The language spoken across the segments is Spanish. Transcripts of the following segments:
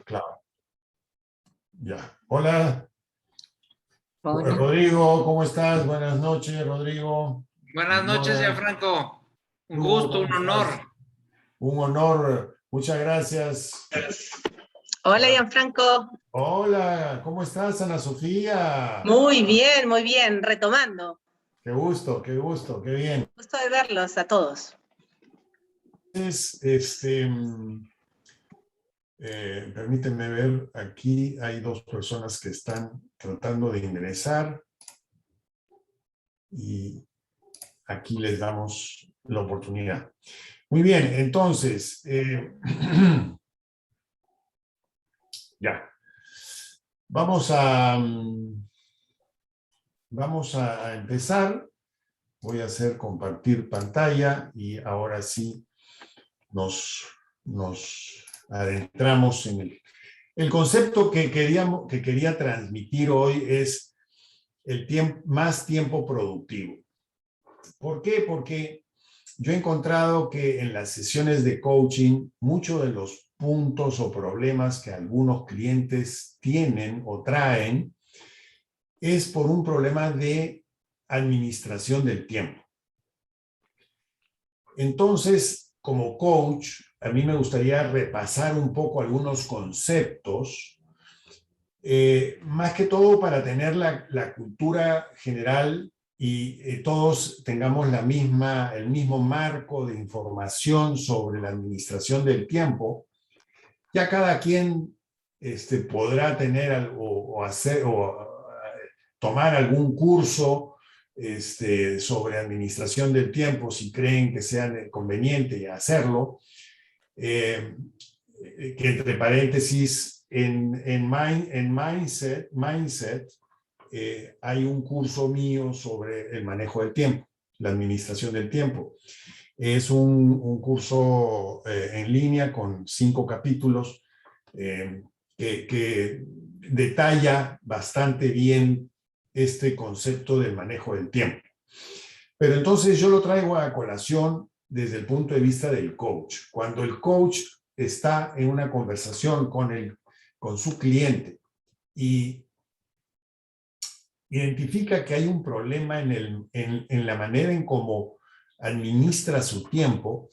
Claro. Ya. Hola, Hola. Rodrigo, ¿cómo estás? Buenas noches, Rodrigo. Buenas noches, Señora, Gianfranco. Un Hugo, gusto, ¿cómo un honor. estás? Un honor. Muchas gracias. Hola, Gianfranco. Hola, ¿cómo estás, Ana Sofía? Muy bien, retomando. Qué bien. Gusto de verlos a todos. Permíteme ver, aquí hay dos personas que están tratando de ingresar y aquí les damos la oportunidad. Muy bien, entonces, ya. Vamos a empezar. Voy a hacer compartir pantalla y ahora sí nos adentramos en el concepto que quería transmitir hoy es más tiempo productivo. ¿Por qué? Porque yo he encontrado que en las sesiones de coaching, muchos de los puntos o problemas que algunos clientes tienen o traen es por un problema de administración del tiempo. Entonces, como coach, a mí me gustaría repasar un poco algunos conceptos, más que todo para tener la cultura general y todos tengamos el mismo marco de información sobre la administración del tiempo. Ya cada quien podrá tener o hacer o tomar algún curso sobre administración del tiempo si creen que sea conveniente hacerlo. Que entre paréntesis, en Mindset hay un curso mío sobre el manejo del tiempo, la administración del tiempo. Es un curso en línea con 5 capítulos que detalla bastante bien este concepto del manejo del tiempo. Pero entonces yo lo traigo a colación desde el punto de vista del coach. Cuando el coach está en una conversación con su cliente y identifica que hay un problema en la manera en cómo administra su tiempo,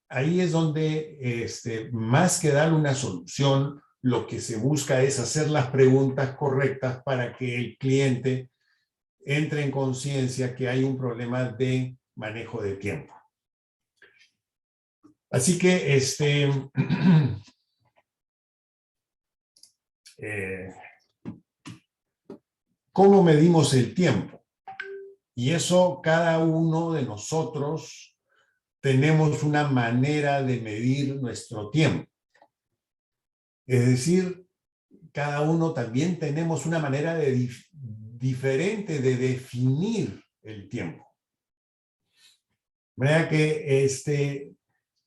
ahí es donde más que dar una solución, lo que se busca es hacer las preguntas correctas para que el cliente entre en conciencia que hay un problema de manejo de tiempo. Así que ¿cómo medimos el tiempo? Y eso cada uno de nosotros tenemos una manera de medir nuestro tiempo. Es decir, cada uno también tenemos una manera diferente de definir el tiempo. De manera que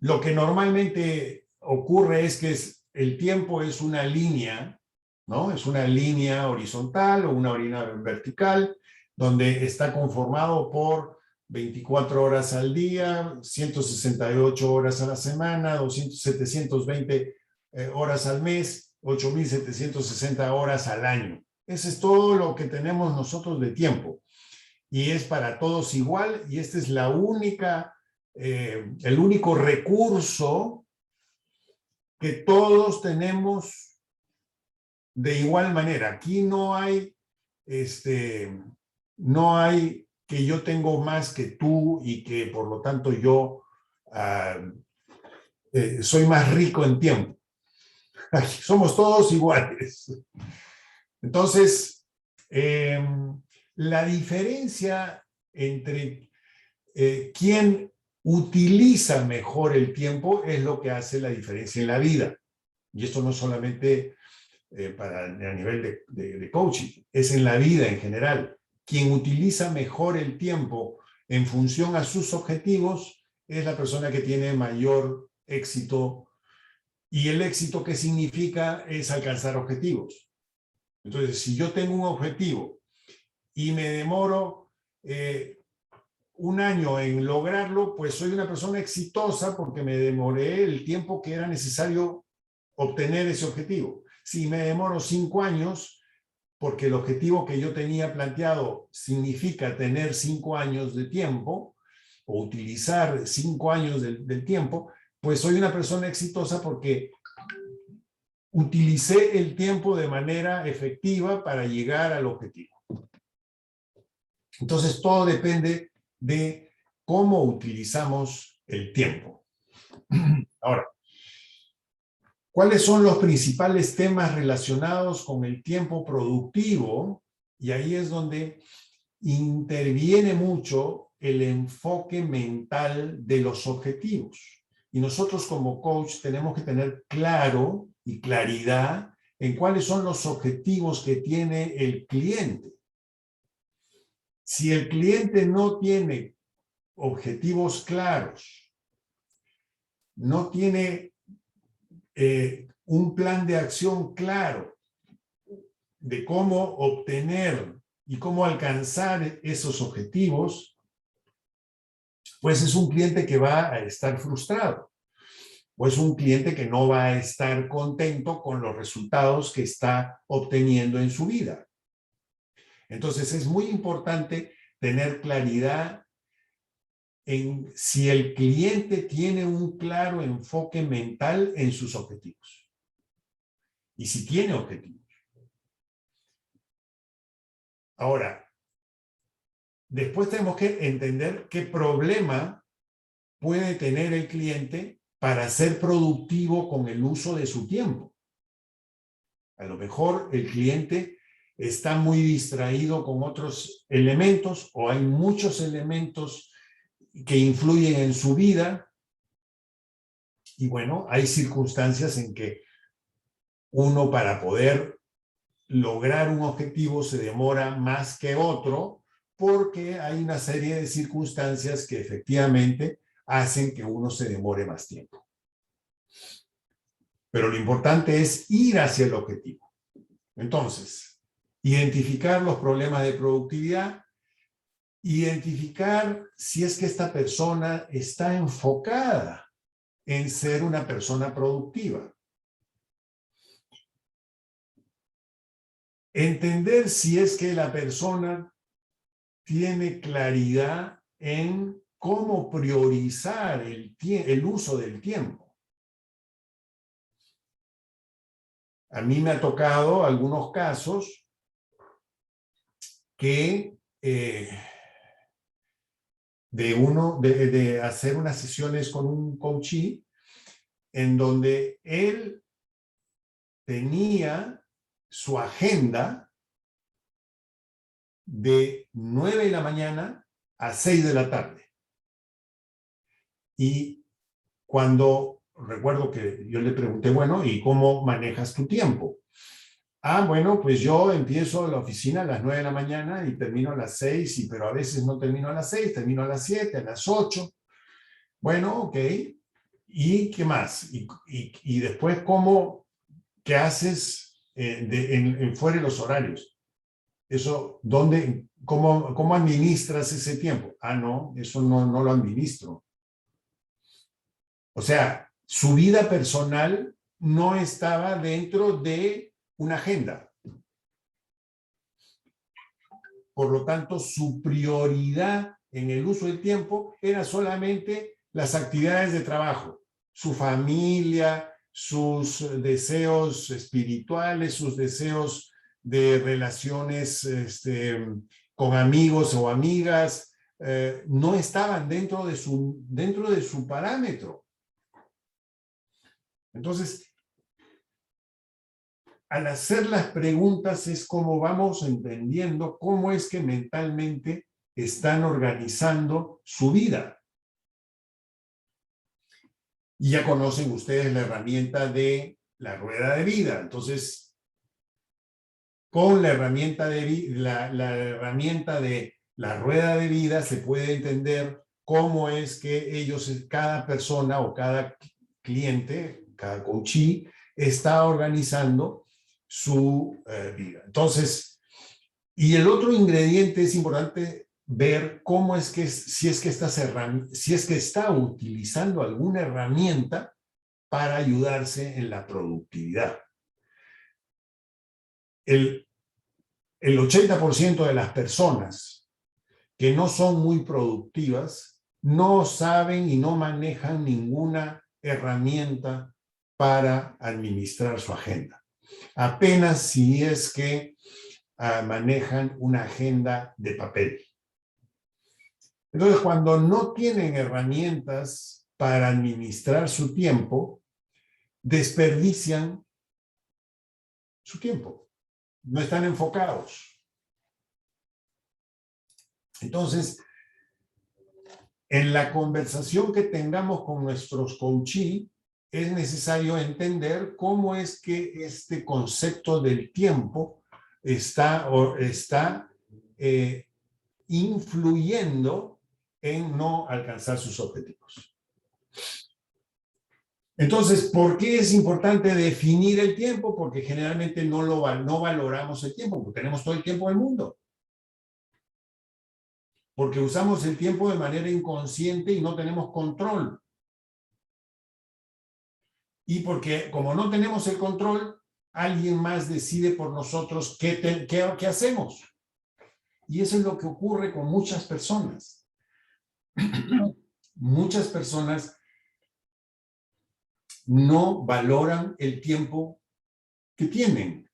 lo que normalmente ocurre es que el tiempo es una línea, ¿no? Es una línea horizontal o una línea vertical, donde está conformado por 24 horas al día, 168 horas a la semana, 720 horas al mes, 8.760 horas al año. Ese es todo lo que tenemos nosotros de tiempo. Y es para todos igual, y este es el único recurso que todos tenemos de igual manera. Aquí no hay que yo tengo más que tú y que por lo tanto yo soy más rico en tiempo. Aquí somos todos iguales. Entonces, la diferencia entre quién utiliza mejor el tiempo es lo que hace la diferencia en la vida. Y esto no solamente a nivel de coaching, es en la vida en general. Quien utiliza mejor el tiempo en función a sus objetivos es la persona que tiene mayor éxito. Y el éxito, ¿qué significa? Es alcanzar objetivos. Entonces, si yo tengo un objetivo y me demoro un año en lograrlo, pues soy una persona exitosa porque me demoré el tiempo que era necesario obtener ese objetivo. Si me demoro 5 años, porque el objetivo que yo tenía planteado significa tener 5 años de tiempo, o utilizar 5 años del tiempo, pues soy una persona exitosa porque utilicé el tiempo de manera efectiva para llegar al objetivo. Entonces, todo depende de cómo utilizamos el tiempo. Ahora, ¿cuáles son los principales temas relacionados con el tiempo productivo? Y ahí es donde interviene mucho el enfoque mental de los objetivos. Y nosotros como coach tenemos que tener claro y claridad en cuáles son los objetivos que tiene el cliente. Si el cliente no tiene objetivos claros, no tiene un plan de acción claro de cómo obtener y cómo alcanzar esos objetivos, pues es un cliente que va a estar frustrado, o es un cliente que no va a estar contento con los resultados que está obteniendo en su vida. Entonces es muy importante tener claridad en si el cliente tiene un claro enfoque mental en sus objetivos. Y si tiene objetivos. Ahora, después tenemos que entender qué problema puede tener el cliente para ser productivo con el uso de su tiempo. A lo mejor el cliente está muy distraído con otros elementos, o hay muchos elementos que influyen en su vida, y bueno, hay circunstancias en que uno, para poder lograr un objetivo, se demora más que otro, porque hay una serie de circunstancias que efectivamente hacen que uno se demore más tiempo. Pero lo importante es ir hacia el objetivo. Entonces, identificar los problemas de productividad, identificar si es que esta persona está enfocada en ser una persona productiva. Entender si es que la persona tiene claridad en cómo priorizar el uso del tiempo. A mí me ha tocado algunos casos que de hacer unas sesiones con un coachee en donde él tenía su agenda de 9 de la mañana a 6 de la tarde. Y cuando recuerdo que yo le pregunté, bueno, ¿y cómo manejas tu tiempo? Bueno, pues yo empiezo la oficina a las 9 de la mañana y termino a las 6, pero a veces no termino a las 6, termino a las 7, a las 8. Bueno, ok. ¿Y qué más? Y después, ¿qué haces fuera de los horarios? Eso, ¿cómo administras ese tiempo? No, eso no lo administro. O sea, su vida personal no estaba dentro de una agenda. Por lo tanto, su prioridad en el uso del tiempo era solamente las actividades de trabajo, su familia, sus deseos espirituales, sus deseos de relaciones con amigos o amigas, no estaban dentro de su parámetro. Entonces, al hacer las preguntas es como vamos entendiendo cómo es que mentalmente están organizando su vida. Y ya conocen ustedes la herramienta de la rueda de vida. Entonces, con la herramienta de la rueda de vida se puede entender cómo es que cada persona o cada cliente, cada coachee, está organizando su vida. Entonces, y el otro ingrediente es importante ver cómo es que, si es que está utilizando alguna herramienta para ayudarse en la productividad. El 80% de las personas que no son muy productivas no saben y no manejan ninguna herramienta para administrar su agenda. Apenas si es que manejan una agenda de papel. Entonces, cuando no tienen herramientas para administrar su tiempo, desperdician su tiempo. No están enfocados. Entonces, en la conversación que tengamos con nuestros coachees, es necesario entender cómo es que este concepto del tiempo está influyendo en no alcanzar sus objetivos. Entonces, ¿por qué es importante definir el tiempo? Porque generalmente no valoramos el tiempo, porque tenemos todo el tiempo del mundo. Porque usamos el tiempo de manera inconsciente y no tenemos control. Y porque como no tenemos el control, alguien más decide por nosotros qué hacemos. Y eso es lo que ocurre con muchas personas. Muchas personas no valoran el tiempo que tienen.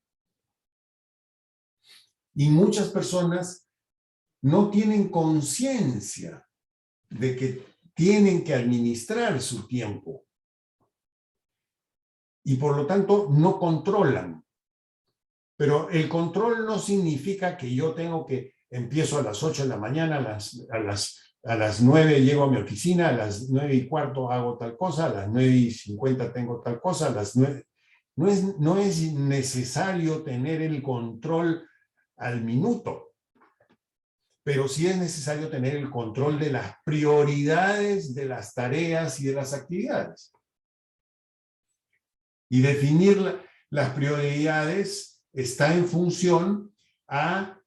Y muchas personas no tienen conciencia de que tienen que administrar su tiempo. Y por lo tanto no controlan. Pero el control no significa que yo empiezo a las 8 de la mañana, a las 9 llego a mi oficina, a las 9:15 hago tal cosa, a las 9:50 tengo tal cosa, a las 9... No es necesario tener el control al minuto, pero sí es necesario tener el control de las prioridades de las tareas y de las actividades. Y definir las prioridades está en función a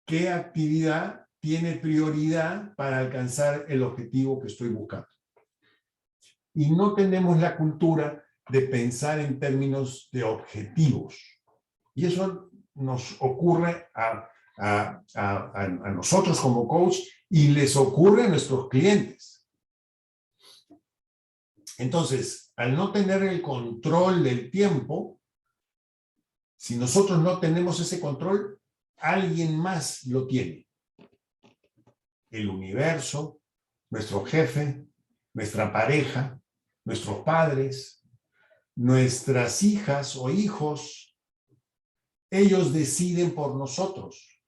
qué actividad tiene prioridad para alcanzar el objetivo que estoy buscando. Y no tenemos la cultura de pensar en términos de objetivos. Y eso nos ocurre a nosotros como coach y les ocurre a nuestros clientes. Entonces, al no tener el control del tiempo, si nosotros no tenemos ese control, alguien más lo tiene. El universo, nuestro jefe, nuestra pareja, nuestros padres, nuestras hijas o hijos, ellos deciden por nosotros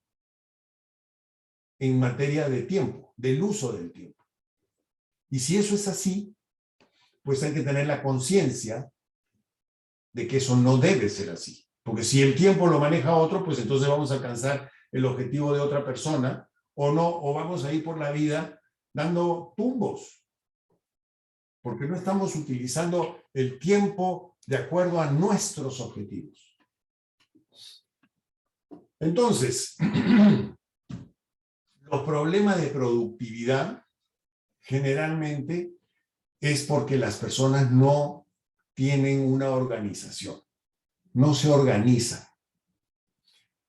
en materia de tiempo, del uso del tiempo. Y si eso es así, pues hay que tener la conciencia de que eso no debe ser así. Porque si el tiempo lo maneja otro, pues entonces vamos a alcanzar el objetivo de otra persona o no, o vamos a ir por la vida dando tumbos. Porque no estamos utilizando el tiempo de acuerdo a nuestros objetivos. Entonces, los problemas de productividad generalmente es porque las personas no tienen una organización, no se organizan,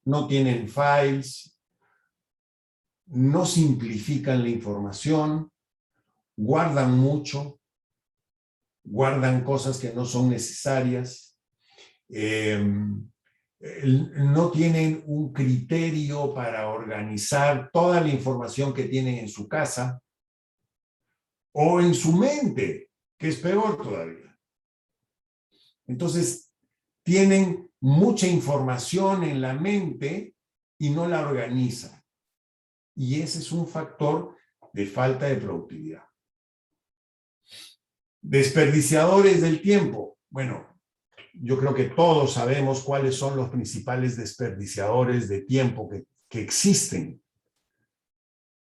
no tienen files, no simplifican la información, guardan mucho, guardan cosas que no son necesarias, no tienen un criterio para organizar toda la información que tienen en su casa o en su mente, que es peor todavía. Entonces, tienen mucha información en la mente y no la organizan. Y ese es un factor de falta de productividad. Desperdiciadores del tiempo. Bueno, yo creo que todos sabemos cuáles son los principales desperdiciadores de tiempo que existen.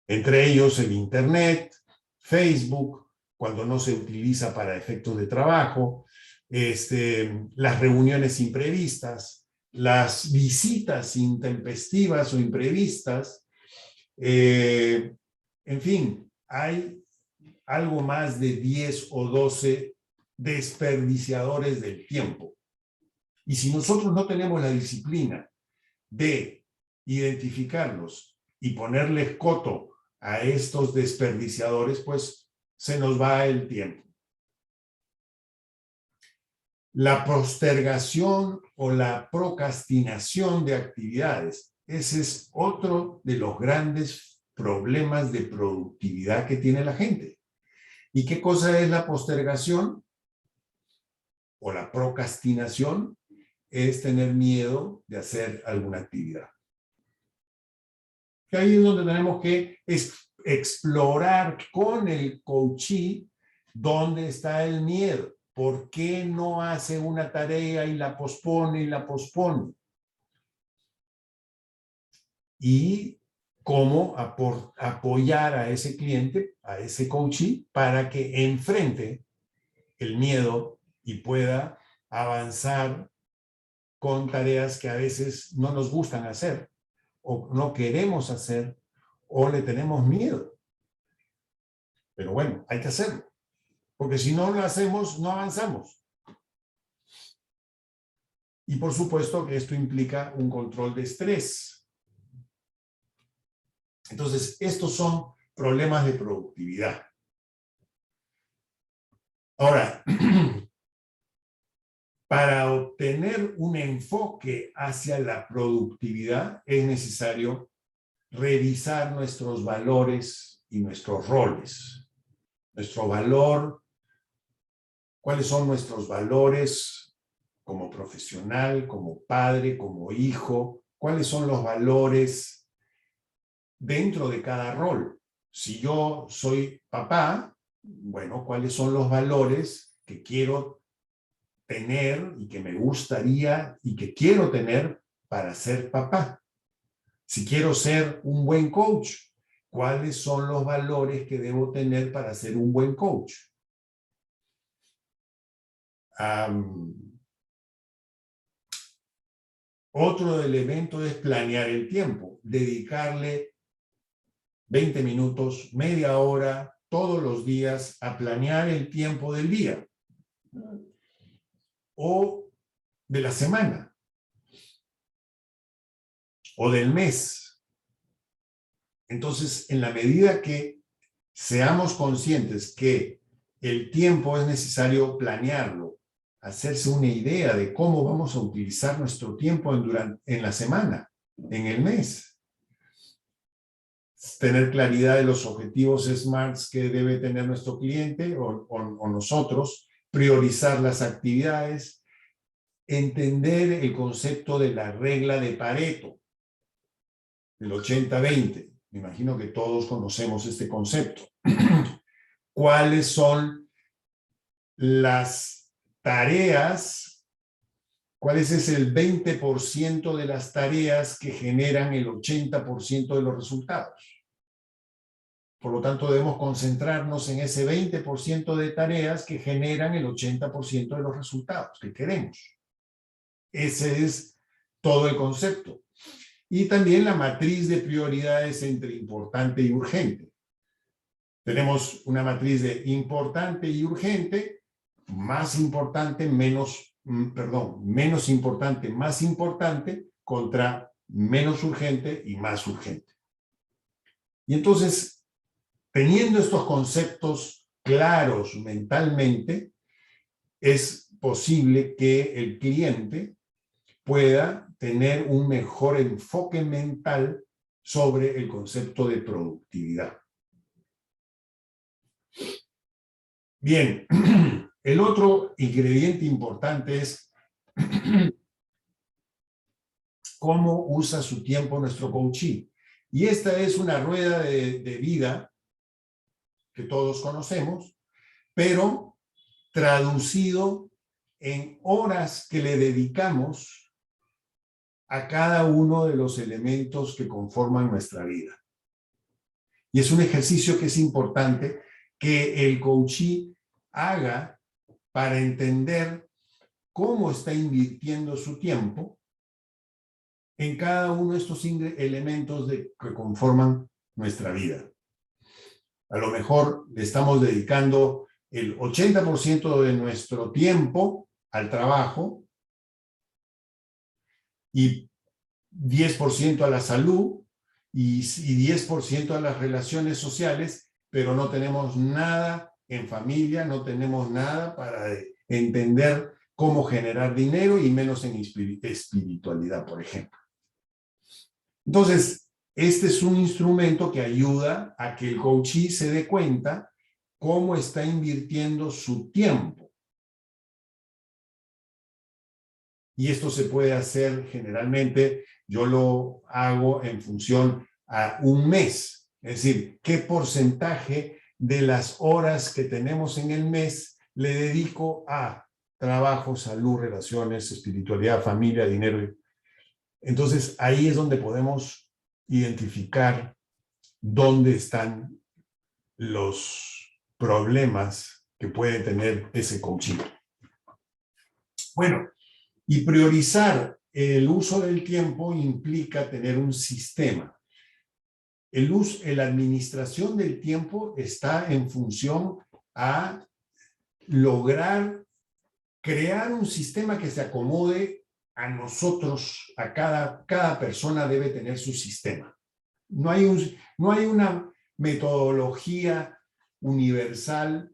Entre ellos el Internet, Facebook, cuando no se utiliza para efectos de trabajo, las reuniones imprevistas, las visitas intempestivas o imprevistas. En fin, hay algo más de 10 o 12 desperdiciadores del tiempo. Y si nosotros no tenemos la disciplina de identificarlos y ponerles coto a estos desperdiciadores, pues se nos va el tiempo. La postergación o la procrastinación de actividades, ese es otro de los grandes problemas de productividad que tiene la gente. ¿Y qué cosa es la postergación o la procrastinación? Es tener miedo de hacer alguna actividad. Que ahí es donde tenemos que explorar con el coachee dónde está el miedo. ¿Por qué no hace una tarea y la pospone y la pospone? Y cómo apoyar a ese cliente, a ese coachee, para que enfrente el miedo y pueda avanzar con tareas que a veces no nos gustan hacer, o no queremos hacer, o le tenemos miedo. Pero bueno, hay que hacerlo, porque si no lo hacemos, no avanzamos. Y por supuesto que esto implica un control de estrés. Entonces, estos son problemas de productividad. Ahora, para obtener un enfoque hacia la productividad es necesario revisar nuestros valores y nuestros roles. Nuestro valor, cuáles son nuestros valores como profesional, como padre, como hijo, cuáles son los valores dentro de cada rol. Si yo soy papá, bueno, cuáles son los valores que quiero tener y que me gustaría y que quiero tener para ser papá. Si quiero ser un buen coach, ¿cuáles son los valores que debo tener para ser un buen coach? Otro elemento es planear el tiempo, dedicarle 20 minutos, media hora, todos los días a planear el tiempo del día o de la semana o del mes. Entonces, en la medida que seamos conscientes que el tiempo es necesario planearlo, hacerse una idea de cómo vamos a utilizar nuestro tiempo en la semana, en el mes. Tener claridad de los objetivos SMARTs que debe tener nuestro cliente o nosotros, priorizar las actividades, entender el concepto de la regla de Pareto, del 80-20. Me imagino que todos conocemos este concepto. ¿Cuáles son las tareas? ¿Cuál es el 20% de las tareas que generan el 80% de los resultados? Por lo tanto, debemos concentrarnos en ese 20% de tareas que generan el 80% de los resultados que queremos. Ese es todo el concepto. Y también la matriz de prioridades entre importante y urgente. Tenemos una matriz de importante y urgente, menos importante, más importante, contra menos urgente y más urgente. Y entonces, teniendo estos conceptos claros mentalmente, es posible que el cliente pueda tener un mejor enfoque mental sobre el concepto de productividad. Bien, el otro ingrediente importante es cómo usa su tiempo nuestro coachee. Y esta es una rueda de vida que todos conocemos, pero traducido en horas que le dedicamos a cada uno de los elementos que conforman nuestra vida. Y es un ejercicio que es importante que el coachee haga para entender cómo está invirtiendo su tiempo en cada uno de estos elementos que conforman nuestra vida. A lo mejor le estamos dedicando el 80% de nuestro tiempo al trabajo y 10% a la salud y 10% a las relaciones sociales, pero no tenemos nada en familia, no tenemos nada para entender cómo generar dinero y menos en espiritualidad, por ejemplo. Entonces, este es un instrumento que ayuda a que el coachee se dé cuenta cómo está invirtiendo su tiempo. Y esto se puede hacer generalmente, yo lo hago en función a un mes. Es decir, qué porcentaje de las horas que tenemos en el mes le dedico a trabajo, salud, relaciones, espiritualidad, familia, dinero. Entonces, ahí es donde podemos identificar dónde están los problemas que puede tener ese coaching. Bueno, y priorizar el uso del tiempo implica tener un sistema. La administración del tiempo está en función a lograr crear un sistema que se acomode a nosotros, a cada persona debe tener su sistema. No hay una metodología universal,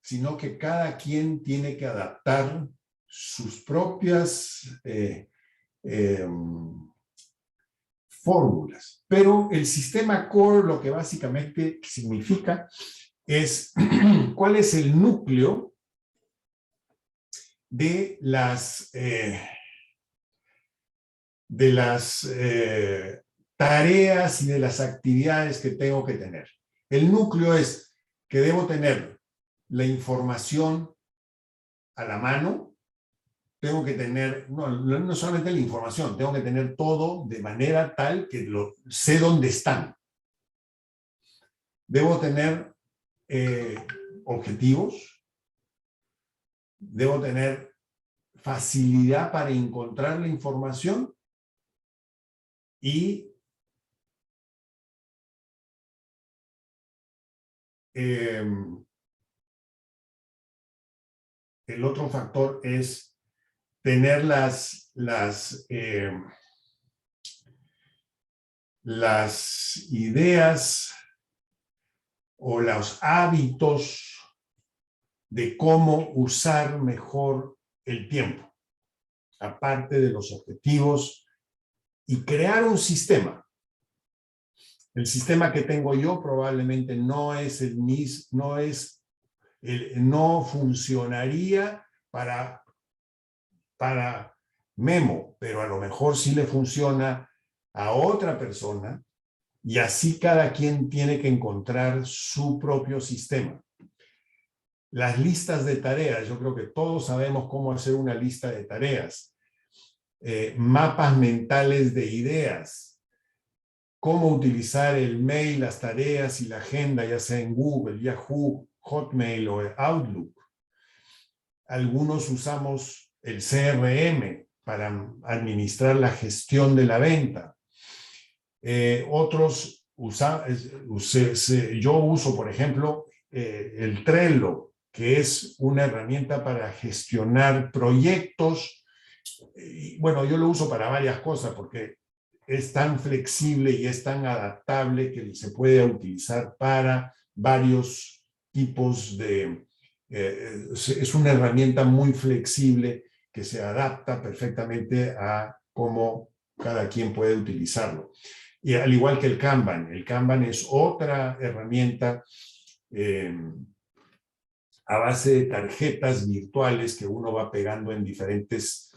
sino que cada quien tiene que adaptar sus propias fórmulas. Pero el sistema core lo que básicamente significa es cuál es el núcleo de las tareas y de las actividades que tengo que tener. El núcleo es que debo tener la información a la mano, tengo que tener, no solamente la información, tengo que tener todo de manera tal que sé dónde están. Debo tener objetivos, debo tener facilidad para encontrar la información y el otro factor es tener las ideas o los hábitos de cómo usar mejor el tiempo, aparte de los objetivos, y crear un sistema. El sistema que tengo yo probablemente no es el mismo, no funcionaría para Memo, pero a lo mejor sí le funciona a otra persona, y así cada quien tiene que encontrar su propio sistema. Las listas de tareas, yo creo que todos sabemos cómo hacer una lista de tareas. Mapas mentales de ideas. Cómo utilizar el mail, las tareas y la agenda, ya sea en Google, Yahoo, Hotmail o Outlook. Algunos usamos el CRM para administrar la gestión de la venta. Otros yo uso, por ejemplo, el Trello, que es una herramienta para gestionar proyectos. Y, bueno, yo lo uso para varias cosas porque es tan flexible y es tan adaptable que se puede utilizar para varios tipos de... es una herramienta muy flexible que se adapta perfectamente a cómo cada quien puede utilizarlo. Y al igual que el Kanban es otra herramienta a base de tarjetas virtuales que uno va pegando en diferentes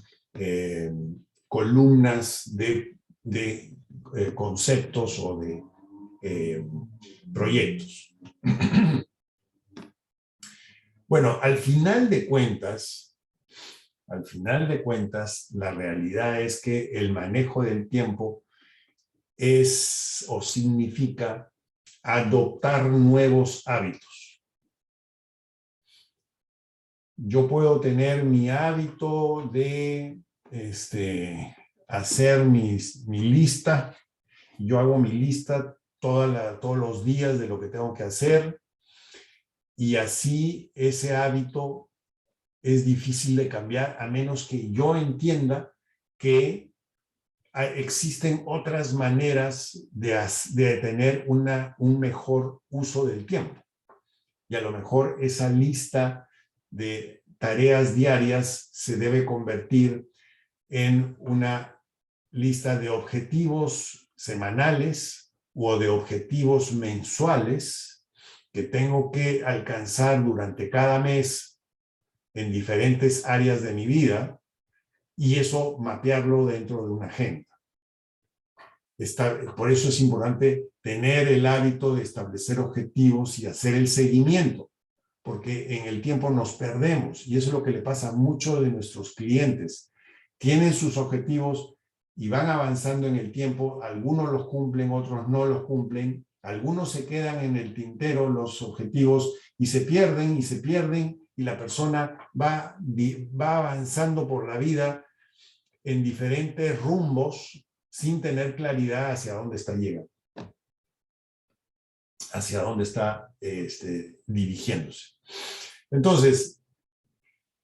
columnas de conceptos o de proyectos. Bueno, al final de cuentas, la realidad es que el manejo del tiempo es o significa adoptar nuevos hábitos. Yo puedo tener mi hábito de hacer mi lista. Yo hago mi lista todos los días de lo que tengo que hacer y así ese hábito es difícil de cambiar a menos que yo entienda que existen otras maneras de tener un mejor uso del tiempo. Y a lo mejor esa lista de tareas diarias se debe convertir en una lista de objetivos semanales o de objetivos mensuales que tengo que alcanzar durante cada mes en diferentes áreas de mi vida, y eso mapearlo dentro de una agenda. Por eso es importante tener el hábito de establecer objetivos y hacer el seguimiento, porque en el tiempo nos perdemos, y eso es lo que le pasa a muchos de nuestros clientes. Tienen sus objetivos y van avanzando en el tiempo, algunos los cumplen, otros no los cumplen, algunos se quedan en el tintero los objetivos y se pierden, y la persona va avanzando por la vida en diferentes rumbos sin tener claridad hacia dónde está llegando, hacia dónde está dirigiéndose. Entonces,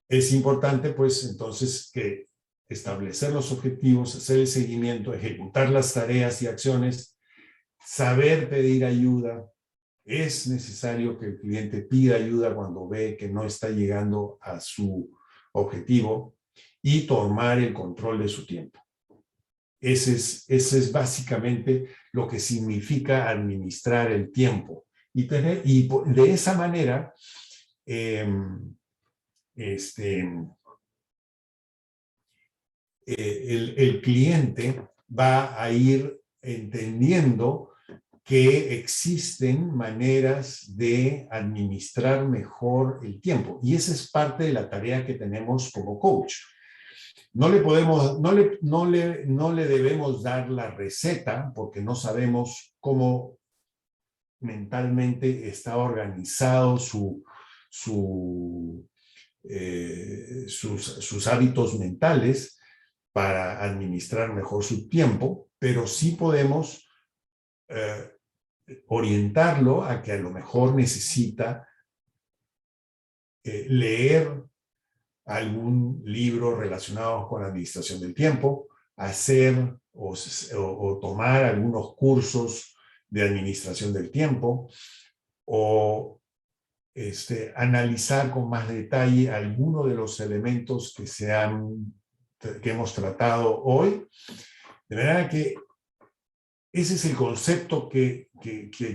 es importante, pues, entonces, que establecer los objetivos, hacer el seguimiento, ejecutar las tareas y acciones, saber pedir ayuda. Es necesario que el cliente pida ayuda cuando ve que no está llegando a su objetivo y tomar el control de su tiempo. Ese es básicamente lo que significa administrar el tiempo. Y de esa manera, el cliente va a ir entendiendo que existen maneras de administrar mejor el tiempo. Y esa es parte de la tarea que tenemos como coach. No le debemos dar la receta porque no sabemos cómo mentalmente está organizado sus hábitos mentales para administrar mejor su tiempo, pero sí podemos orientarlo a que a lo mejor necesita leer algún libro relacionado con la administración del tiempo, hacer o tomar algunos cursos de administración del tiempo, o analizar con más detalle algunos de los elementos que hemos tratado hoy. De manera que ese es el concepto que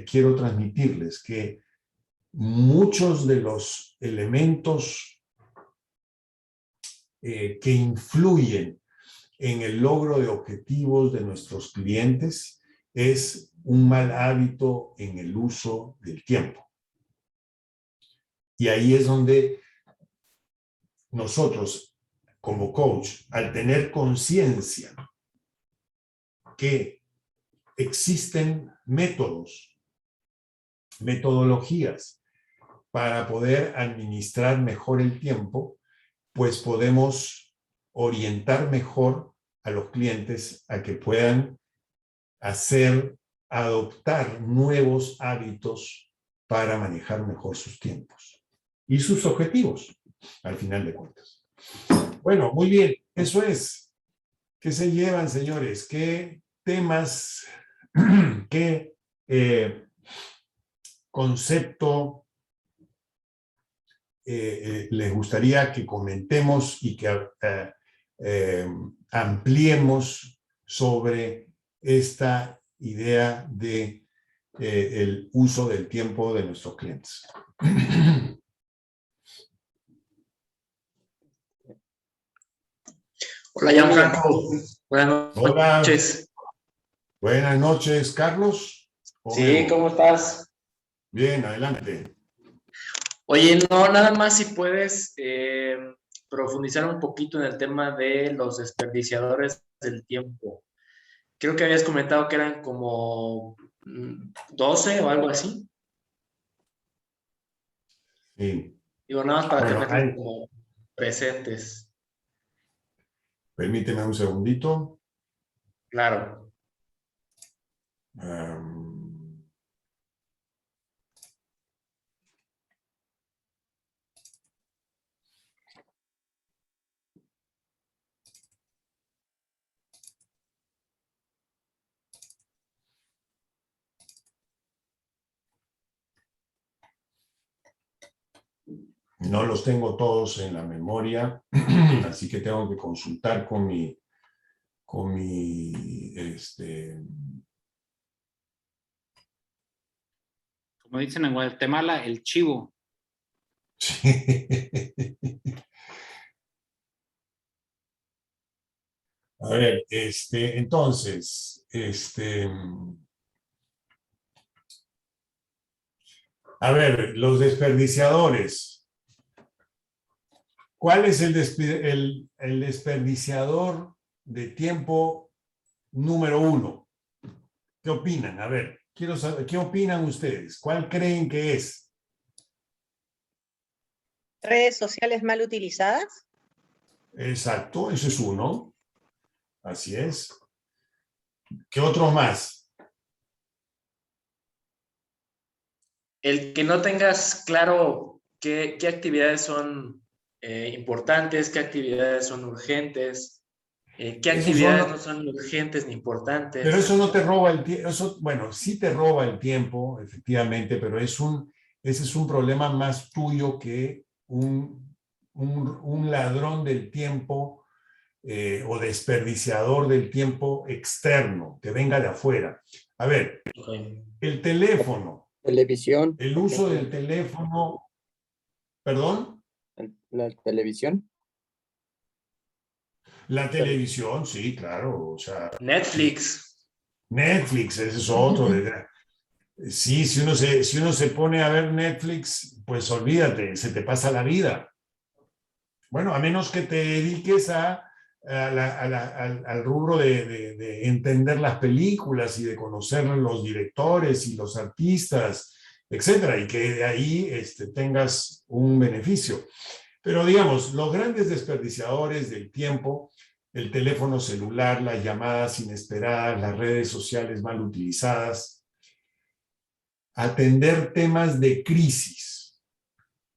quiero transmitirles, que muchos de los elementos que influyen en el logro de objetivos de nuestros clientes es un mal hábito en el uso del tiempo. Y ahí es donde nosotros, como coach, al tener conciencia que existen metodologías para poder administrar mejor el tiempo, pues podemos orientar mejor a los clientes a que puedan adoptar nuevos hábitos para manejar mejor sus tiempos y sus objetivos, al final de cuentas. Bueno, muy bien, eso es. ¿Qué se llevan, señores? ¿Qué temas, qué concepto les gustaría que comentemos y que ampliemos sobre esta idea de el uso del tiempo de nuestros clientes? Hola, Gianfranco. Buenas noches. Buenas noches, Carlos. Sí, ¿cómo estás? Bien, adelante. Oye, no, nada más si puedes profundizar un poquito en el tema de los desperdiciadores del tiempo. Creo que habías comentado que eran como 12 o algo así. Sí. Digo, nada más para tenerlos como presentes. Permíteme un segundito. Claro. No los tengo todos en la memoria, así que tengo que consultar con mi como dicen en Guatemala, el chivo. Sí. A ver, entonces, a ver, los desperdiciadores. ¿Cuál es el desperdiciador de tiempo número 1? ¿Qué opinan? A ver, quiero saber, ¿qué opinan ustedes? ¿Cuál creen que es? ¿Redes sociales mal utilizadas? Exacto, eso es uno. Así es. ¿Qué otro más? El que no tengas claro qué actividades son importantes, qué actividades son urgentes, qué actividades no son urgentes ni importantes. Pero eso no te roba el tiempo, bueno, sí te roba el tiempo, efectivamente, pero ese es un problema más tuyo que un ladrón del tiempo o desperdiciador del tiempo externo, que venga de afuera. A ver, el teléfono, Televisión. el uso del teléfono, ¿perdón? La televisión. La televisión, sí, claro, o sea. Netflix. Netflix, ese es otro. Sí, si uno se pone a ver Netflix, pues olvídate, se te pasa la vida. Bueno, a menos que te dediques al rubro de entender las películas y de conocer los directores y los artistas, etcétera, y que de ahí tengas un beneficio. Pero digamos, los grandes desperdiciadores del tiempo, el teléfono celular, las llamadas inesperadas, las redes sociales mal utilizadas, atender temas de crisis.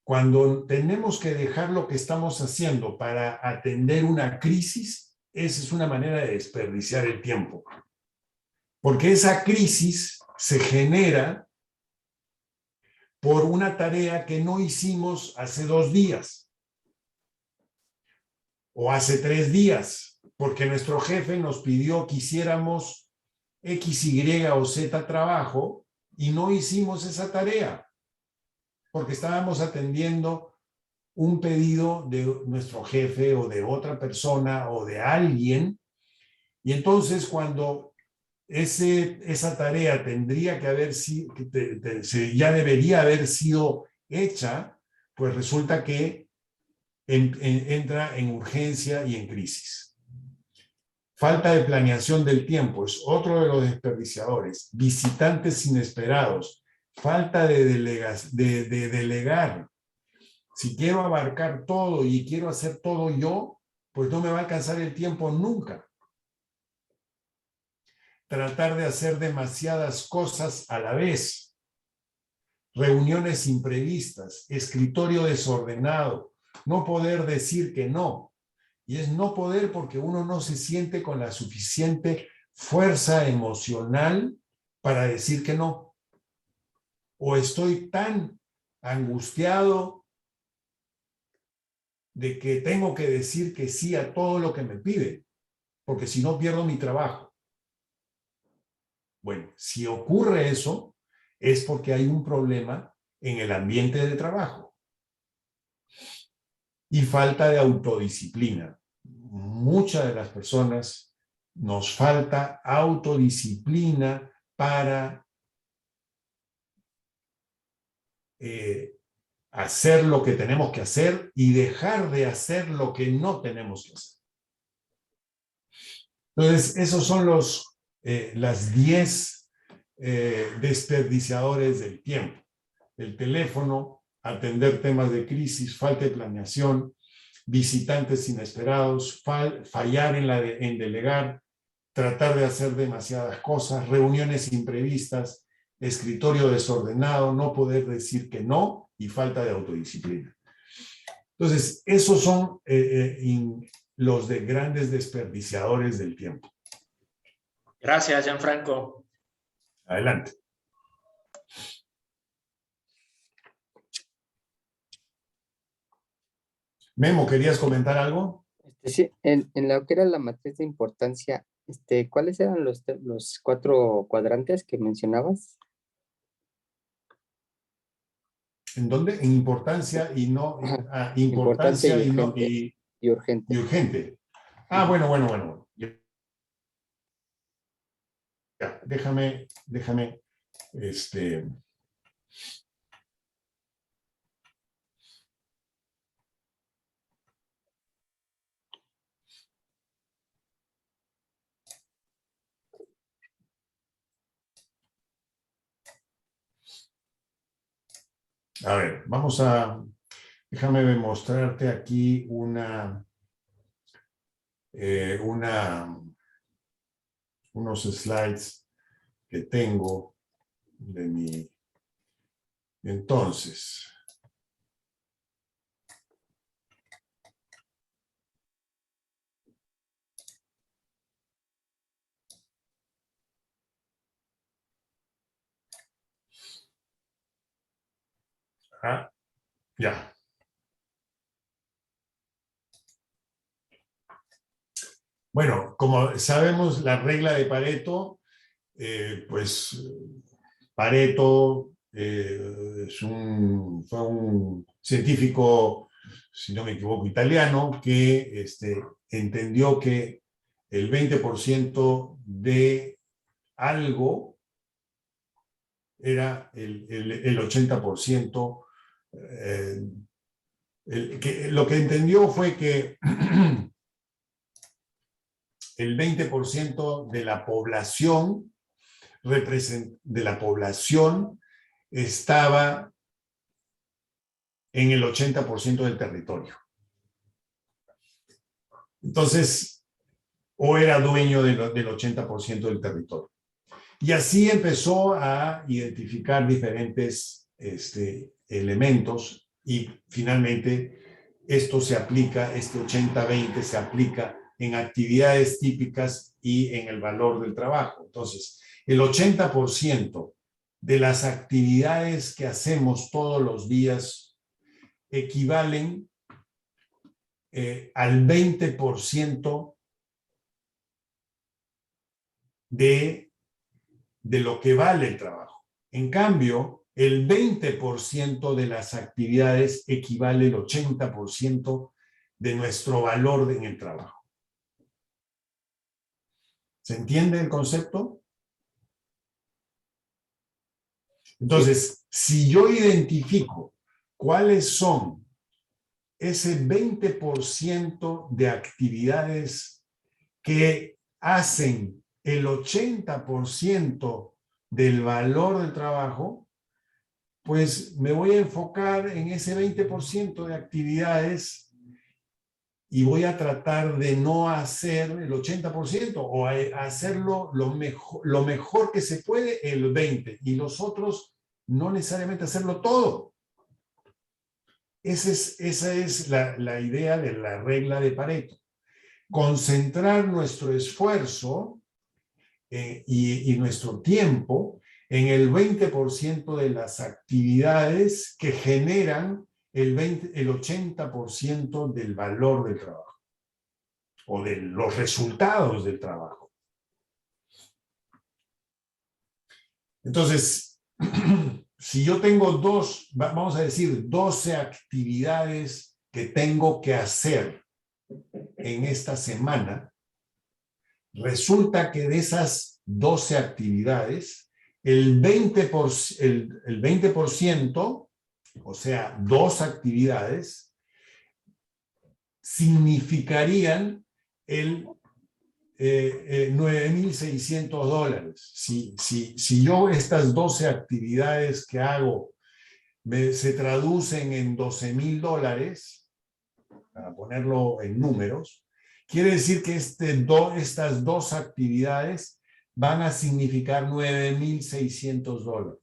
Cuando tenemos que dejar lo que estamos haciendo para atender una crisis, esa es una manera de desperdiciar el tiempo. Porque esa crisis se genera por una tarea que no hicimos hace 2 días o hace 3 días, porque nuestro jefe nos pidió que hiciéramos X, Y o Z trabajo y no hicimos esa tarea, porque estábamos atendiendo un pedido de nuestro jefe o de otra persona o de alguien, y entonces cuando esa tarea tendría que haber sido, ya debería haber sido hecha, pues resulta que entra en urgencia y en crisis. Falta de planeación del tiempo es otro de los desperdiciadores. Visitantes inesperados. Falta de delegar. Si quiero abarcar todo y quiero hacer todo yo, pues no me va a alcanzar el tiempo nunca. Tratar de hacer demasiadas cosas a la vez. Reuniones imprevistas. Escritorio desordenado. No poder decir que no. Y es no poder porque uno no se siente con la suficiente fuerza emocional para decir que no. O estoy tan angustiado de que tengo que decir que sí a todo lo que me pide, porque si no pierdo mi trabajo. Bueno, si ocurre eso, es porque hay un problema en el ambiente de trabajo. Y falta de autodisciplina. Muchas de las personas nos falta autodisciplina para hacer lo que tenemos que hacer y dejar de hacer lo que no tenemos que hacer. Entonces, esos son las 10 desperdiciadores del tiempo. El teléfono, atender temas de crisis, falta de planeación, visitantes inesperados, fallar en delegar, tratar de hacer demasiadas cosas, reuniones imprevistas, escritorio desordenado, no poder decir que no y falta de autodisciplina. Entonces, esos son los de grandes desperdiciadores del tiempo. Gracias, Gianfranco. Adelante. Memo, ¿querías comentar algo? Sí, en lo que era la matriz de importancia, ¿cuáles eran los 4 cuadrantes que mencionabas? ¿En dónde? En importancia y no, Ajá, importante importancia y y no, urgente. Y y urgente. urgente. Ah, Ujú. bueno. Ya, déjame, este, a ver, déjame mostrarte aquí eh, una, unos slides que tengo de mi, entonces, ya. Bueno, como sabemos, la regla de Pareto, pues Pareto fue un científico, si no me equivoco, italiano, que entendió que el 20% de algo era el 80%. Lo que entendió fue que el 20% de la población estaba en el 80% del territorio. Entonces, o era dueño del 80% del territorio. Y así empezó a identificar diferentes elementos y finalmente esto se aplica, este 80-20 se aplica en actividades típicas y en el valor del trabajo. Entonces, el 80% de las actividades que hacemos todos los días equivalen al 20% de lo que vale el trabajo. En cambio, el 20% de las actividades equivale al 80% de nuestro valor en el trabajo. ¿Se entiende el concepto? Entonces, si yo identifico cuáles son ese 20% de actividades que hacen el 80% del valor del trabajo, pues me voy a enfocar en ese 20% de actividades y voy a tratar de no hacer el 80% o hacerlo lo mejor que se puede el 20% y los otros no necesariamente hacerlo todo. Esa es la idea de la regla de Pareto. Concentrar nuestro esfuerzo y nuestro tiempo en el 20% de las actividades que generan el 80% del valor del trabajo o de los resultados del trabajo. Entonces, si yo tengo vamos a decir, 12 actividades que tengo que hacer en esta semana, resulta que de esas 12 actividades, el 20%, o sea, 2 actividades, significarían el $9,600. Si yo estas 12 actividades que hago se traducen en $12,000, para ponerlo en números, quiere decir que estas 2 actividades van a significar $9,600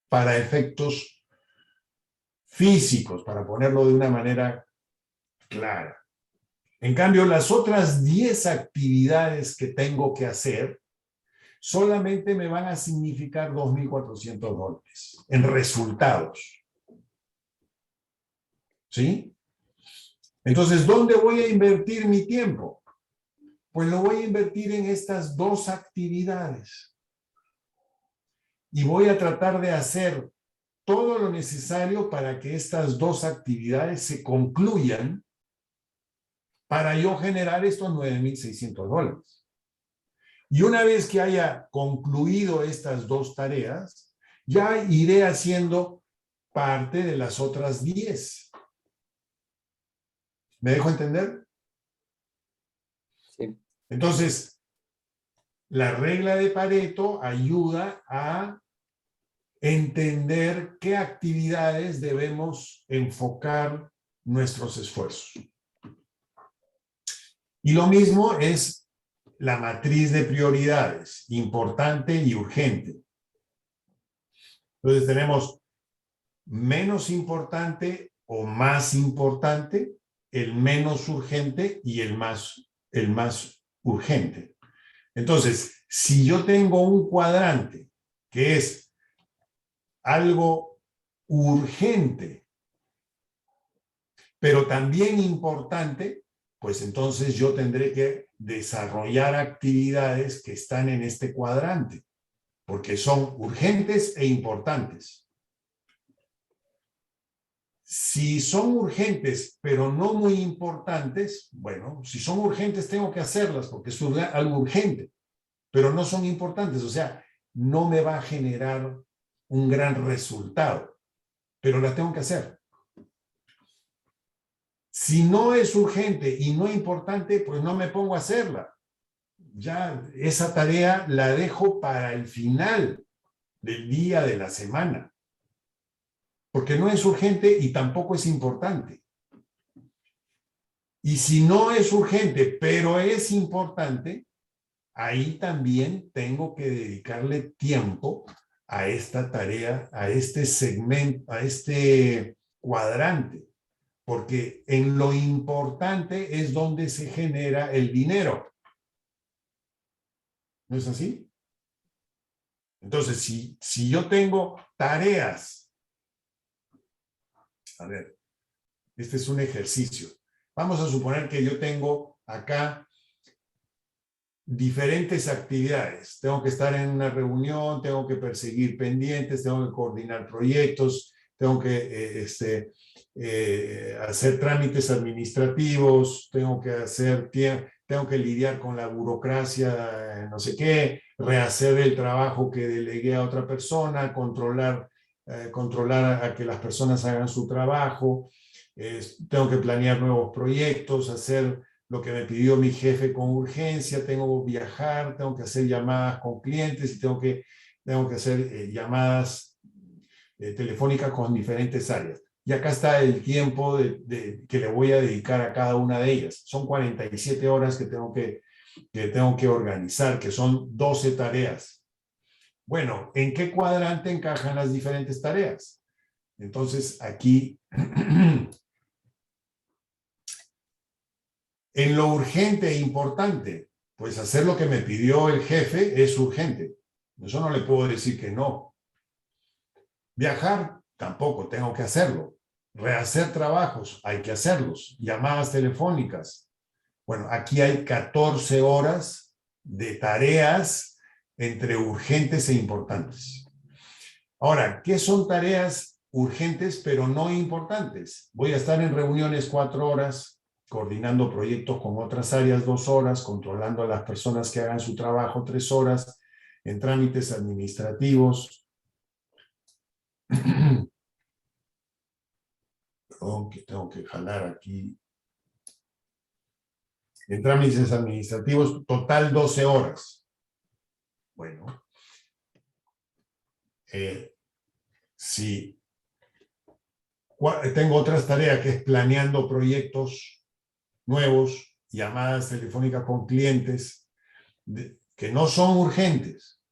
para efectos físicos, para ponerlo de una manera clara. En cambio, las otras 10 actividades que tengo que hacer solamente me van a significar $2,400 en resultados. ¿Sí? Entonces, ¿dónde voy a invertir mi tiempo? Pues lo voy a invertir en estas dos actividades. Y voy a tratar de hacer todo lo necesario para que estas dos actividades se concluyan para yo generar estos $9,600. Y una vez que haya concluido estas dos tareas, ya iré haciendo parte de las otras 10. ¿Me dejo entender? Sí. Entonces, la regla de Pareto ayuda a entender qué actividades debemos enfocar nuestros esfuerzos. Y lo mismo es la matriz de prioridades, importante y urgente. Entonces tenemos menos importante o más importante, el menos urgente y el más urgente. Entonces, si yo tengo un cuadrante que es algo urgente, pero también importante, pues entonces yo tendré que desarrollar actividades que están en este cuadrante, porque son urgentes e importantes. Si son urgentes, pero no muy importantes, bueno, si son urgentes tengo que hacerlas porque es algo urgente, pero no son importantes, o sea, no me va a generar un gran resultado, pero la tengo que hacer. Si no es urgente y no importante, pues no me pongo a hacerla. Ya esa tarea la dejo para el final del día de la semana, porque no es urgente y tampoco es importante. Y si no es urgente, pero es importante, ahí también tengo que dedicarle tiempo a esta tarea, a este segmento, a este cuadrante, porque en lo importante es donde se genera el dinero. ¿No es así? Entonces, si yo tengo tareas, a ver, este es un ejercicio. Vamos a suponer que yo tengo acá diferentes actividades. Tengo que estar en una reunión, tengo que perseguir pendientes, tengo que coordinar proyectos, tengo que hacer trámites administrativos, tengo que lidiar con la burocracia, no sé qué, rehacer el trabajo que delegué a otra persona, controlar a que las personas hagan su trabajo, tengo que planear nuevos proyectos, hacer lo que me pidió mi jefe con urgencia, tengo que viajar, tengo que hacer llamadas con clientes y tengo que hacer llamadas telefónicas con diferentes áreas. Y acá está el tiempo que le voy a dedicar a cada una de ellas. Son 47 horas que tengo que organizar, que son 12 tareas. Bueno, ¿en qué cuadrante encajan las diferentes tareas? Entonces, aquí, en lo urgente e importante, pues hacer lo que me pidió el jefe es urgente. Eso no le puedo decir que no. Viajar, tampoco tengo que hacerlo. Rehacer trabajos, hay que hacerlos. Llamadas telefónicas. Bueno, aquí hay 14 horas de tareas entre urgentes e importantes. Ahora, ¿qué son tareas urgentes pero no importantes? Voy a estar en reuniones 4 horas, coordinando proyectos con otras áreas 2 horas, controlando a las personas que hagan su trabajo 3 horas, en trámites administrativos. Perdón, que tengo que jalar aquí. En trámites administrativos, total 12 horas. Bueno, si tengo otras tareas que es planeando proyectos nuevos, llamadas telefónicas con clientes, que no son urgentes,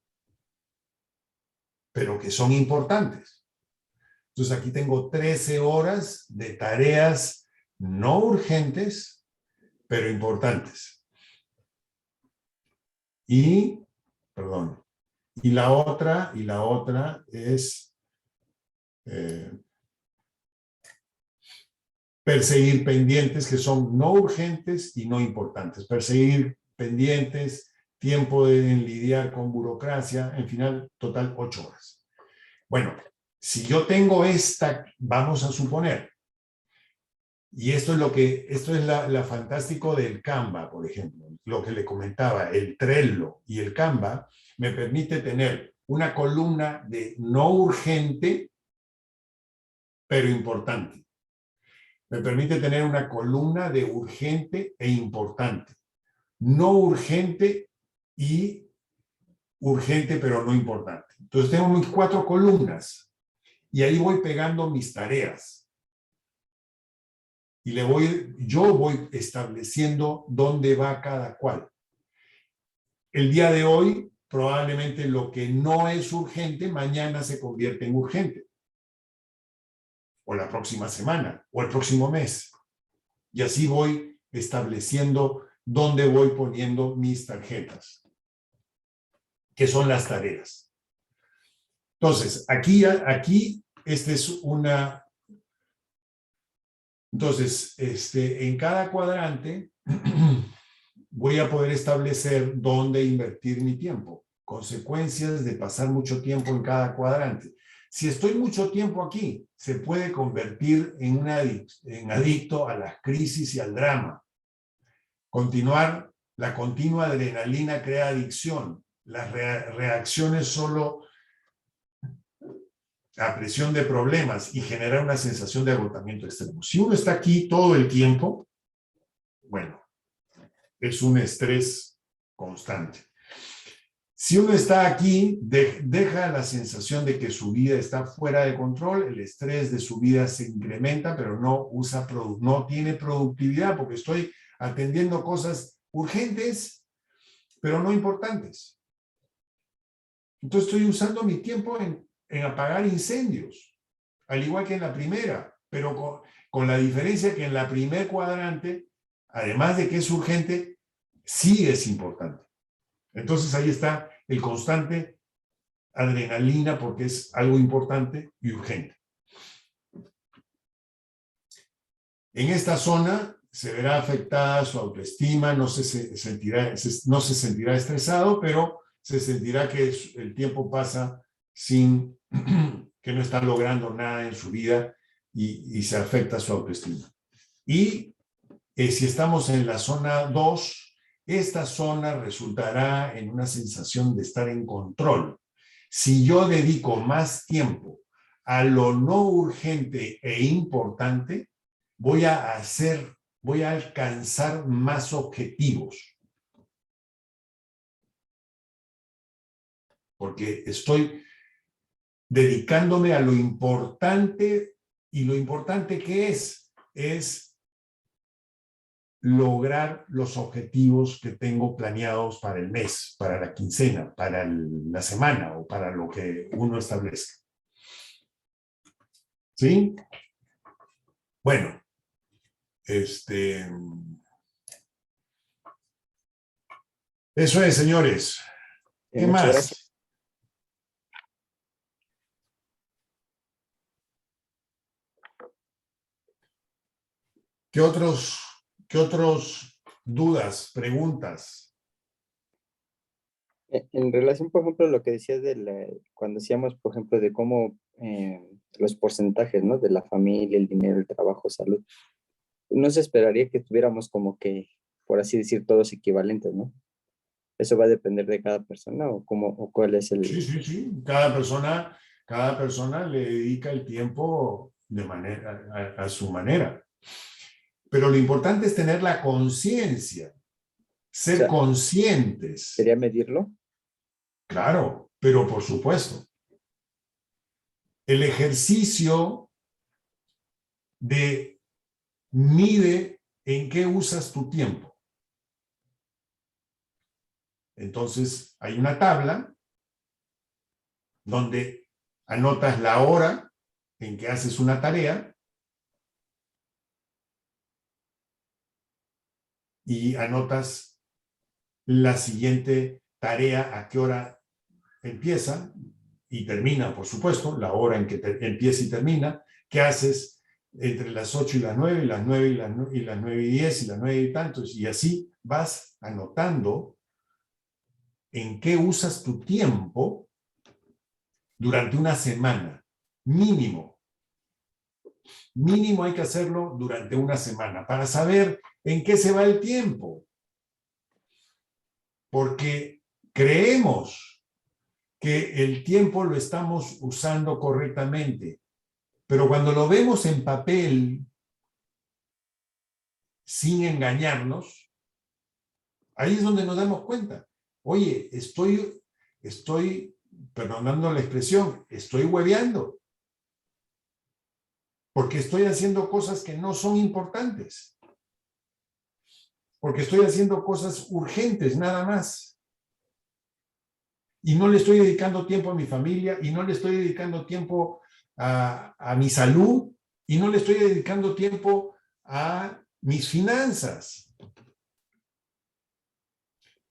pero que son importantes. Entonces aquí tengo 13 horas de tareas no urgentes, pero importantes. Y la otra es Perseguir pendientes que son no urgentes y no importantes. Perseguir pendientes, tiempo de lidiar con burocracia, en final, total 8 horas. Bueno, si yo tengo esta, vamos a suponer, y esto es la fantástico del Canva, por ejemplo, lo que le comentaba, el Trello y el Canva me permite tener una columna de no urgente, pero importante. Me permite tener una columna de urgente e importante. No urgente y urgente, pero no importante. Entonces tengo mis 4 columnas y ahí voy pegando mis tareas. Y yo voy estableciendo dónde va cada cual. El día de hoy, probablemente lo que no es urgente, mañana se convierte en urgente. O la próxima semana, o el próximo mes. Y así voy estableciendo dónde voy poniendo mis tarjetas, que son las tareas. Entonces, esta es una... Entonces, en cada cuadrante voy a poder establecer dónde invertir mi tiempo. Consecuencias de pasar mucho tiempo en cada cuadrante. Si estoy mucho tiempo aquí, se puede convertir en adicto a las crisis y al drama. La continua adrenalina crea adicción. Las reacciones solo a presión de problemas y genera una sensación de agotamiento extremo. Si uno está aquí todo el tiempo, bueno, es un estrés constante. Si uno está aquí, deja la sensación de que su vida está fuera de control, el estrés de su vida se incrementa, pero no tiene productividad porque estoy atendiendo cosas urgentes, pero no importantes. Entonces estoy usando mi tiempo en apagar incendios, al igual que en la primera, pero con la diferencia que en la primer cuadrante, además de que es urgente, sí es importante. Entonces ahí está el constante adrenalina porque es algo importante y urgente. En esta zona se verá afectada su autoestima, no se sentirá estresado, pero se sentirá que el tiempo pasa sin que no está logrando nada en su vida y se afecta su autoestima. Y si estamos en la zona 2, esta zona resultará en una sensación de estar en control. Si yo dedico más tiempo a lo no urgente e importante, voy a alcanzar más objetivos. Porque estoy dedicándome a lo importante, y lo importante que es lograr los objetivos que tengo planeados para el mes, para la quincena, para la semana o para lo que uno establezca. ¿Sí? Bueno, eso es, señores. ¿Qué Muchas más? gracias. ¿Qué otros dudas, preguntas? En relación, por ejemplo, a lo que decías cuando decíamos, por ejemplo, de cómo los porcentajes, ¿no? De la familia, el dinero, el trabajo, salud. No se esperaría que tuviéramos como que, por así decir, todos equivalentes, ¿no? ¿Eso va a depender de cada persona o cuál es el...? Sí. Cada persona le dedica el tiempo a su manera. Pero lo importante es tener la conciencia, ser conscientes. ¿Sería medirlo? Claro, pero por supuesto. El ejercicio mide en qué usas tu tiempo. Entonces, hay una tabla donde anotas la hora en que haces una tarea y anotas la siguiente tarea, a qué hora empieza y termina, por supuesto, la hora en que empieza y termina, qué haces entre las 8 y las 9, y las 9 y las 9 y 10, y las 9 y tantos, y así vas anotando en qué usas tu tiempo durante una semana, mínimo. Mínimo hay que hacerlo durante una semana para saber en qué se va el tiempo. Porque creemos que el tiempo lo estamos usando correctamente, pero cuando lo vemos en papel, sin engañarnos, ahí es donde nos damos cuenta. Oye, estoy, perdonando la expresión, estoy hueveando. Porque estoy haciendo cosas que no son importantes. Porque estoy haciendo cosas urgentes, nada más. Y no le estoy dedicando tiempo a mi familia, y no le estoy dedicando tiempo a mi salud, y no le estoy dedicando tiempo a mis finanzas.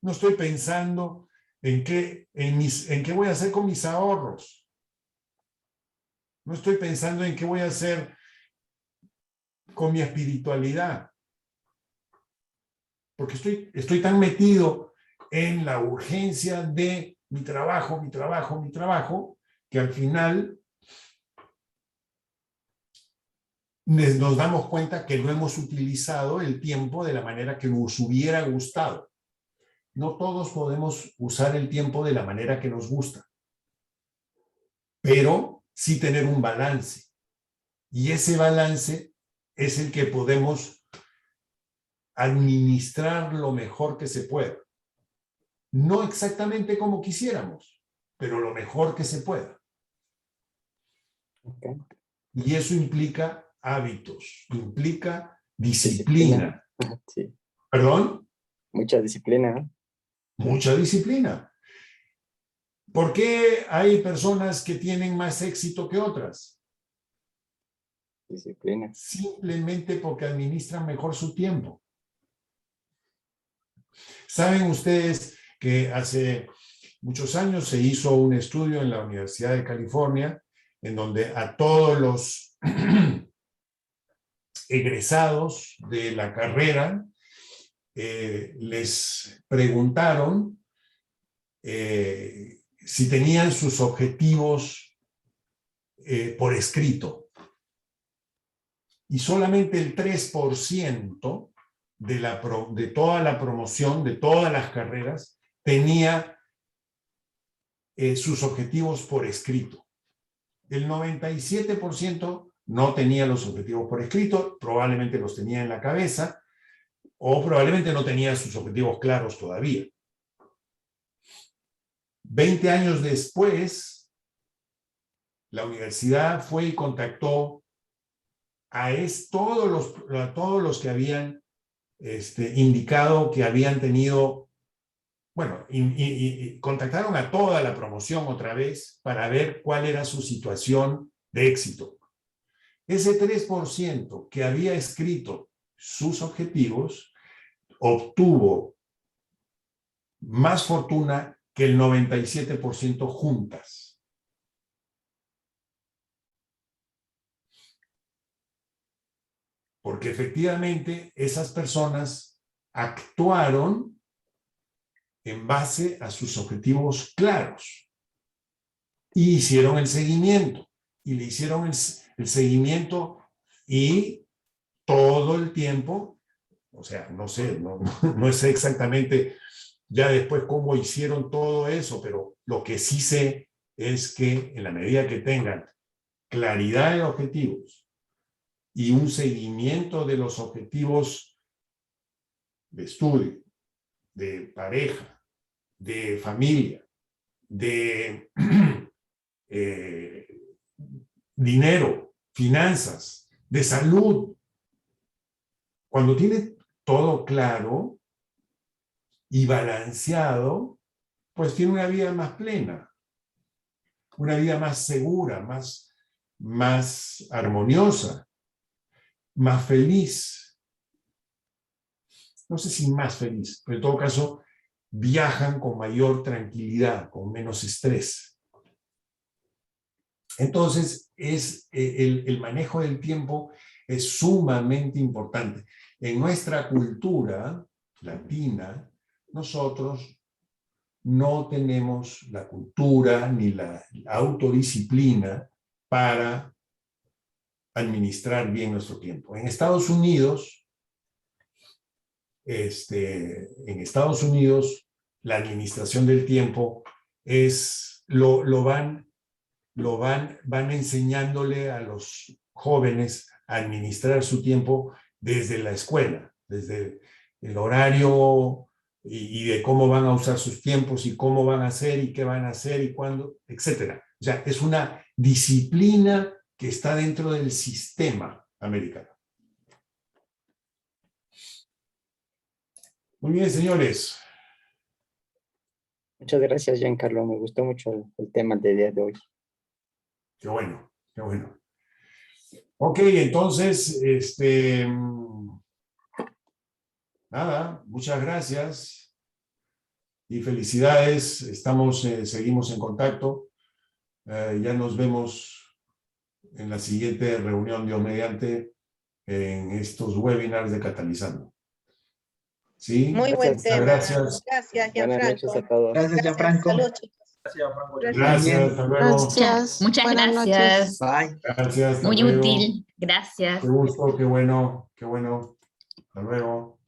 No estoy pensando en qué voy a hacer con mis ahorros. No estoy pensando en qué voy a hacer con mi espiritualidad. Porque estoy tan metido en la urgencia de mi trabajo, que al final nos damos cuenta que no hemos utilizado el tiempo de la manera que nos hubiera gustado. No todos podemos usar el tiempo de la manera que nos gusta, pero sí tener un balance. Y ese balance es el que podemos administrar lo mejor que se pueda. No exactamente como quisiéramos, pero lo mejor que se pueda. Okay. Y eso implica hábitos, implica disciplina. Sí. ¿Perdón? Mucha disciplina, ¿no? Mucha disciplina. ¿Por qué hay personas que tienen más éxito que otras? Disciplina. Simplemente porque administran mejor su tiempo. ¿Saben ustedes que hace muchos años se hizo un estudio en la Universidad de California en donde a todos los egresados de la carrera les preguntaron si tenían sus objetivos por escrito? Y solamente el 3% de toda la promoción, de todas las carreras, tenía sus objetivos por escrito. El 97% no tenía los objetivos por escrito, probablemente los tenía en la cabeza, o probablemente no tenía sus objetivos claros todavía. 20 años después, la universidad fue y contactó a todos los que habían indicado que habían tenido, bueno, y contactaron a toda la promoción otra vez para ver cuál era su situación de éxito. Ese 3% que había escrito sus objetivos obtuvo más fortuna que el 97% juntas. Porque efectivamente esas personas actuaron en base a sus objetivos claros y hicieron el seguimiento, y le hicieron el seguimiento y todo el tiempo, o sea, no sé, no sé exactamente ya después cómo hicieron todo eso, pero lo que sí sé es que en la medida que tengan claridad de objetivos y un seguimiento de los objetivos de estudio, de pareja, de familia, de dinero, finanzas, de salud. Cuando tiene todo claro y balanceado, pues tiene una vida más plena, una vida más segura, más armoniosa, más feliz. No sé si más feliz, pero en todo caso viajan con mayor tranquilidad, con menos estrés. Entonces, el manejo del tiempo es sumamente importante. En nuestra cultura latina, nosotros no tenemos la cultura ni la autodisciplina para administrar bien nuestro tiempo. En Estados Unidos, la administración del tiempo van enseñándole a los jóvenes a administrar su tiempo desde la escuela, desde el horario y de cómo van a usar sus tiempos y cómo van a hacer y qué van a hacer y cuándo, etcétera. O sea, es una disciplina que está dentro del sistema americano. Muy bien, señores. Muchas gracias, Giancarlo. Me gustó mucho el tema del día de hoy. Qué bueno, qué bueno. Ok, entonces, nada, muchas gracias y felicidades. Seguimos en contacto. Ya nos vemos en la siguiente reunión, Dios mediante, en estos webinars de Catalizando. ¿Sí? Muy buen Gracias. tema. Gracias. Gracias, Buenas noches Gianfranco. a todos. Gracias, Gianfranco. Salud, chicos. Gracias, Gianfranco. Gracias, hasta luego. Gracias. Muchas Buenas gracias. noches. Bye. Gracias, hasta Muy luego. útil. Gracias. Qué gusto, qué bueno, qué bueno. Hasta luego.